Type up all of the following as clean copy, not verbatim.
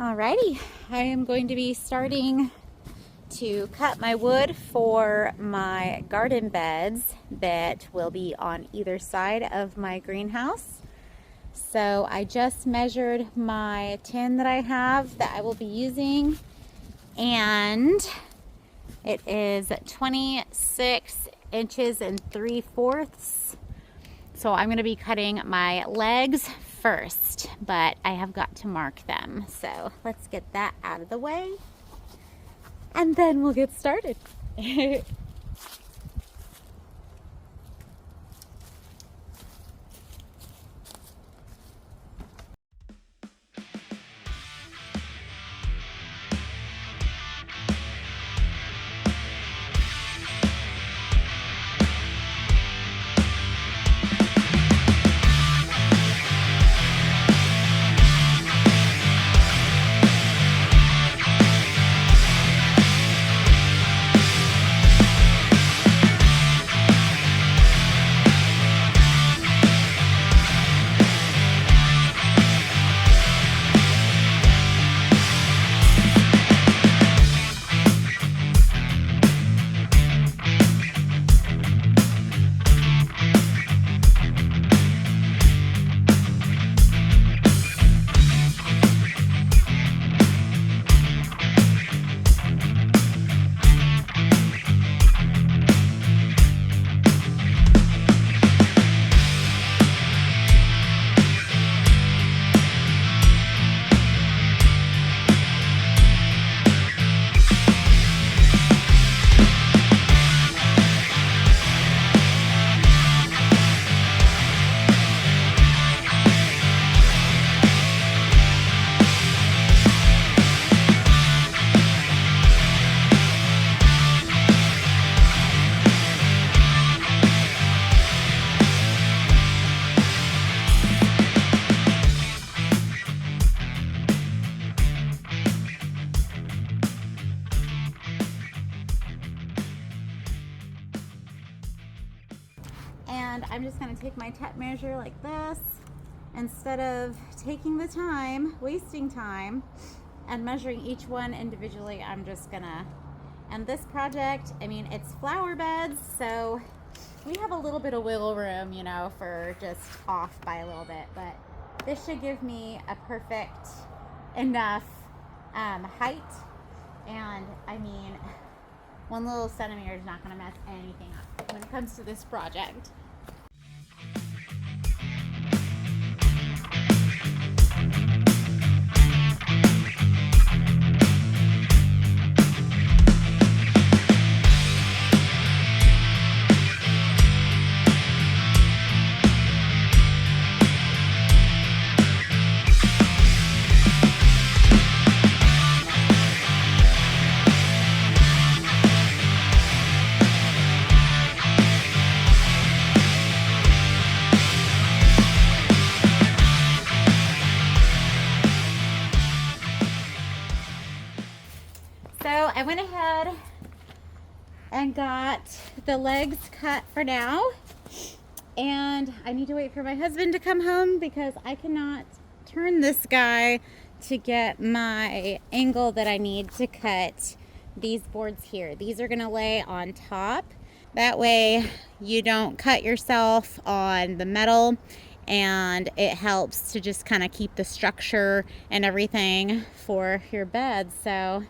Alrighty, I am going to be starting to cut my wood for my garden beds that will be on either side of my greenhouse. So I just measured my tin that I have that I will be using, and it is 26 inches and 3/4. So I'm going to be cutting my legs first, but I have got to mark them. So let's get that out of the way and then we'll get started. And I'm just going to take my tape measure like this. Instead of taking the time, wasting time, and measuring each one individually, I'm just gonna, and this project, I mean, it's flower beds, so we have a little bit of wiggle room, you know, for just off by a little bit, but this should give me a perfect enough height. And I mean, 1 little centimeter is not gonna mess anything up when it comes to this project. So I went ahead and got the legs cut for now, and I need to wait for my husband to come home because I cannot turn this guy to get my angle that I need to cut these boards here. These are gonna lay on top. That way you don't cut yourself on the metal, and it helps to just kind of keep the structure and everything for your bed. So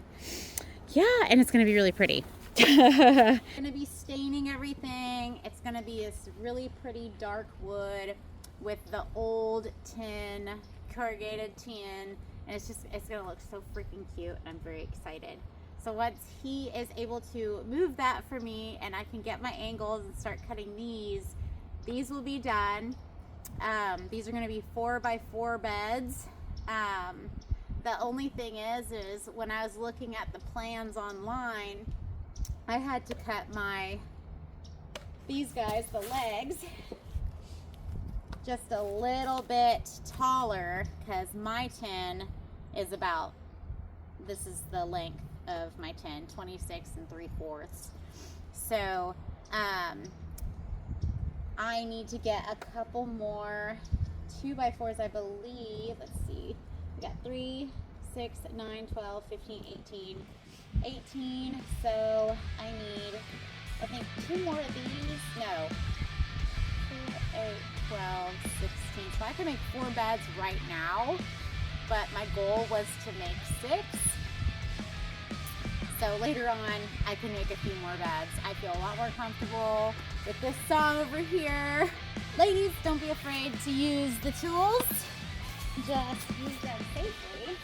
yeah, and it's gonna be really pretty. Gonna be staining everything. It's gonna be this really pretty dark wood with the old tin, corrugated tin, and it's gonna look so freaking cute, and I'm very excited. So once he is able to move that for me and I can get my angles and start cutting these will be done. These are gonna be 4x4 beds. The only thing is when I was looking at the plans online, I had to cut these guys, the legs, just a little bit taller because my tin is this is the length of my tin, 26 3/4. So I need to get a couple more 2x4s, I believe. Let's see. We got 3, 6, 9, 12, 15, 18. 18, so I need, I think, 2 more of these. No. 4, 8, 12, 16. So I can make 4 beds right now, but my goal was to make 6. So later on, I can make a few more beds. I feel a lot more comfortable with this saw over here. Ladies, don't be afraid to use the tools. Just use them safely,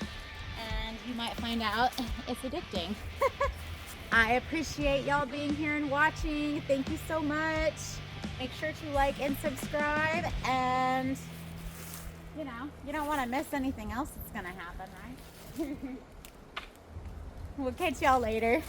and you might find out it's addicting. I appreciate y'all being here and watching. Thank you so much. Make sure to like and subscribe, and you know, you don't want to miss anything else that's gonna happen, right? We'll catch y'all later.